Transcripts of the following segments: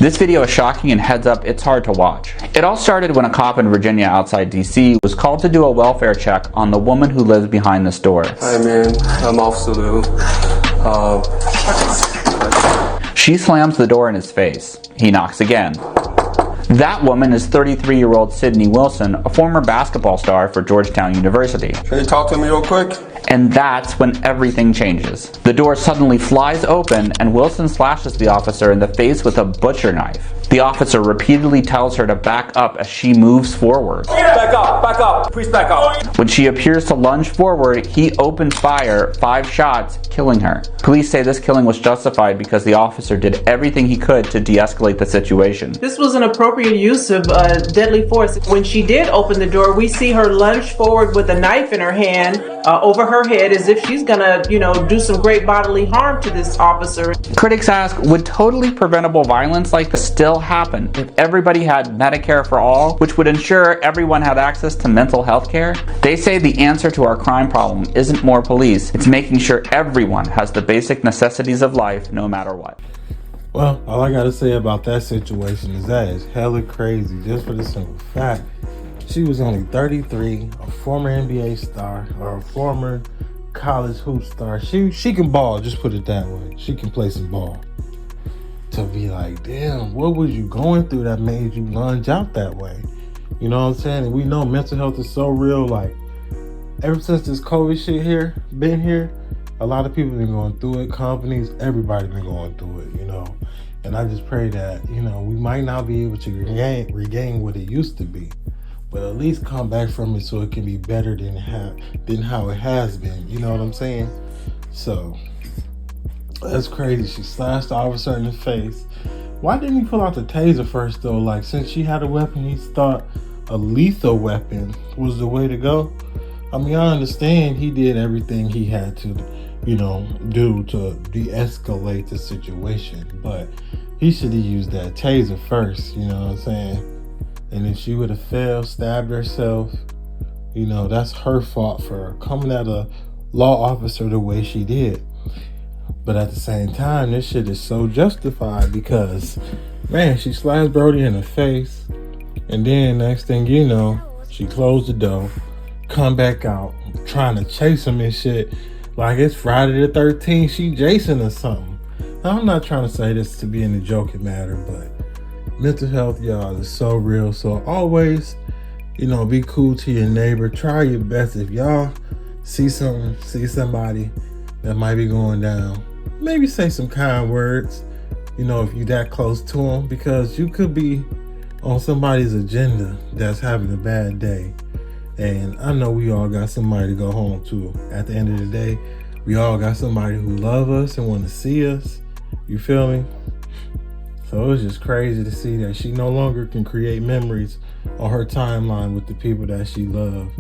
This video is shocking, and heads up, it's hard to watch. It all started when a cop in Virginia outside DC was called to do a welfare check on the woman who lives behind this door. Hi man, I'm Officer Lou. She slams the door in his face. He knocks again. That woman is 33-year-old Sydney Wilson, a former basketball star for Georgetown University. Can you talk to me real quick? And that's when everything changes. The door suddenly flies open and Wilson slashes the officer in the face with a butcher knife. The officer repeatedly tells her to back up as she moves forward. Back up, please back up. When she appears to lunge forward, he opens fire 5 shots, killing her. Police say this killing was justified because the officer did everything he could to de-escalate the situation. This was an appropriate use of deadly force. When she did open the door, we see her lunge forward with a knife in her hand over her head as if she's gonna, do some great bodily harm to this officer. Critics ask, would totally preventable violence like this still happen if everybody had Medicare for all, which would ensure everyone had access to mental health care? They say the answer to our crime problem isn't more police, it's making sure everyone has the basic necessities of life no matter what. Well, all I gotta say about that situation is that is hella crazy, just for the simple fact she was only 33, a former NBA star or a former college hoop star. She can ball, just put it that way. She can play some ball. To be like, damn, what was you going through that made you lunge out that way? You know what I'm saying? And we know mental health is so real. Like, ever since this COVID shit been here, a lot of people been going through it. Companies, everybody been going through it, And I just pray that, we might not be able to regain what it used to be, but at least come back from it so it can be better than how it has been. You know what I'm saying? So that's crazy. She slashed the officer in the face. Why didn't he pull out the taser first though? Like, since she had a weapon, he thought a lethal weapon was the way to go. I mean, I understand he did everything he had to, do to de-escalate the situation, but he should have used that taser first, you know what I'm saying? And if she would have failed, stabbed herself, that's her fault for coming at a law officer the way she did. But at the same time, this shit is so justified because, man, she slashed Brody in the face, and then next thing you know, she closed the door, come back out, trying to chase him and shit, like it's Friday the 13th, she Jason or something. Now, I'm not trying to say this to be in a joking matter, but mental health, y'all, is so real. So always, be cool to your neighbor. Try your best. If y'all see somebody that might be going down, maybe say some kind words, if you that close to them, because you could be on somebody's agenda that's having a bad day. And I know we all got somebody to go home to. At the end of the day, we all got somebody who love us and want to see us. You feel me? So it was just crazy to see that she no longer can create memories on her timeline with the people that she loved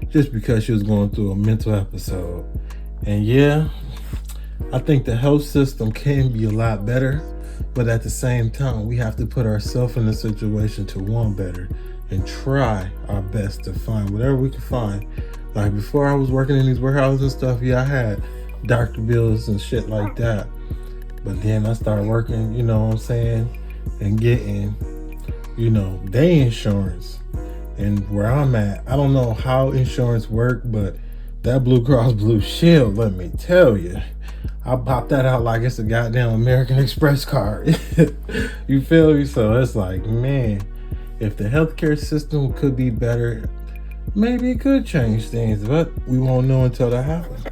just because she was going through a mental episode. And yeah, I think the health system can be a lot better, but at the same time, we have to put ourselves in a situation to want better and try our best to find whatever we can find. Like, before I was working in these warehouses and stuff, I had doctor bills and shit like that. But then I started working, and getting, day insurance. And where I'm at, I don't know how insurance work, but that Blue Cross Blue Shield, let me tell you, I popped that out like it's a goddamn American Express card. You feel me? So it's like, man, if the healthcare system could be better, maybe it could change things, but we won't know until that happens.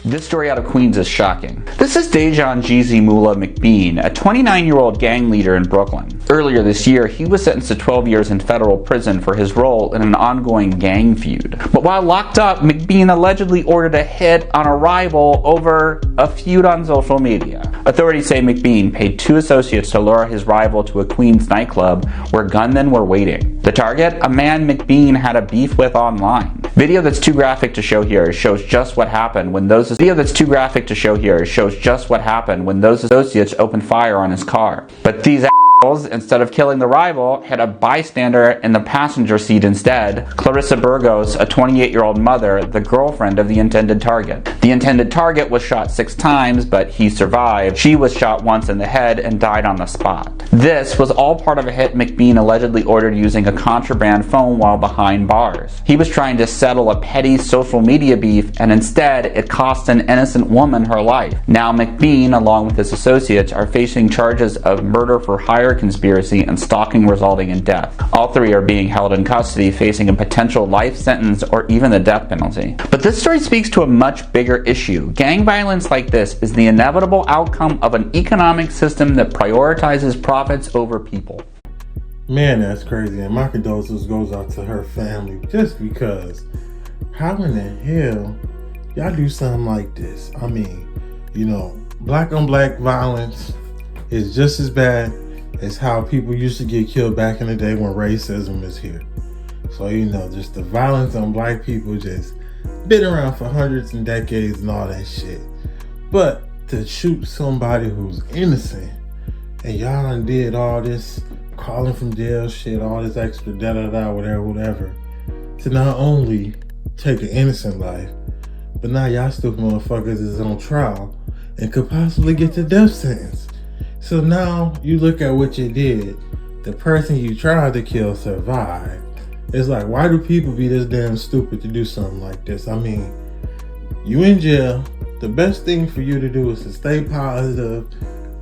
This story out of Queens is shocking. This is Dejan Jeezy Mullah McBean, a 29-year-old gang leader in Brooklyn. Earlier this year, he was sentenced to 12 years in federal prison for his role in an ongoing gang feud. But while locked up, McBean allegedly ordered a hit on a rival over a feud on social media. Authorities say McBean paid 2 associates to lure his rival to a Queens nightclub where gunmen were waiting. The target? A man McBean had a beef with online. Video that's too graphic to show here shows just what happened when those associates opened fire on his car. But these assholes, instead of killing the rival, had a bystander in the passenger seat instead. Clarissa Burgos, a 28-year-old mother, the girlfriend of the intended target. The intended target was shot 6 times, but he survived. She was shot once in the head and died on the spot. This was all part of a hit McBean allegedly ordered using a contraband phone while behind bars. He was trying to settle a petty social media beef, and instead it cost an innocent woman her life. Now McBean, along with his associates, are facing charges of murder for hire conspiracy and stalking resulting in death. All three are being held in custody, facing a potential life sentence or even the death penalty. But this story speaks to a much bigger issue. Gang violence like this is the inevitable outcome of an economic system that prioritizes profits over people. Man, that's crazy. And my condolences goes out to her family, just because how in the hell y'all do something like this? I mean, you know, black on black violence is just as bad as how people used to get killed back in the day when racism is here. So, you know, just the violence on black people just been around for hundreds and decades and all that shit. But to shoot somebody who's innocent, and y'all done did all this calling from jail shit, all this extra da-da-da, whatever, to not only take an innocent life, but now y'all stupid motherfuckers is on trial and could possibly get the death sentence. So now you look at what you did. The person you tried to kill survived. It's like, why do people be this damn stupid to do something like this? I mean, you in jail. The best thing for you to do is to stay positive,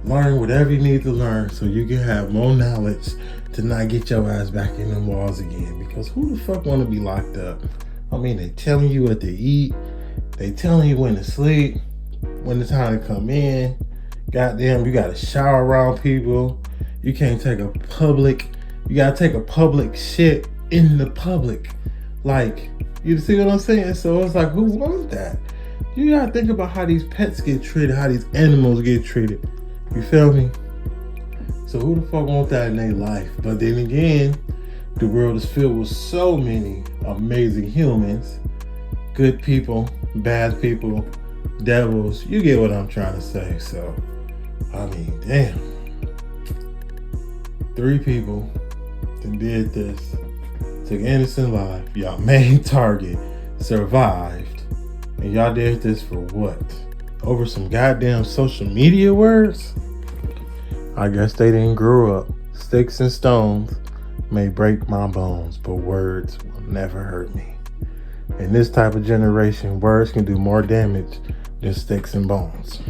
learn whatever you need to learn so you can have more knowledge to not get your ass back in them walls again. Because who the fuck want to be locked up? I mean, they telling you what to eat. They telling you when to sleep, when it's time to come in. Goddamn, you gotta shower around people. You can't take a public, you gotta take a public shit in the public. Like, you see what I'm saying? So it's like, who wants that? You gotta think about how these pets get treated, how these animals get treated. You feel me? So who the fuck want that in their life? But then again, the world is filled with so many amazing humans. Good people, bad people, devils. You get what I'm trying to say. So, I mean, damn. 3 people that did this. Took innocent life. Y'all main target survived. And y'all did this for what? Over some goddamn social media words? I guess they didn't grow up. Sticks and stones may break my bones, but words will never hurt me. In this type of generation, words can do more damage than sticks and bones.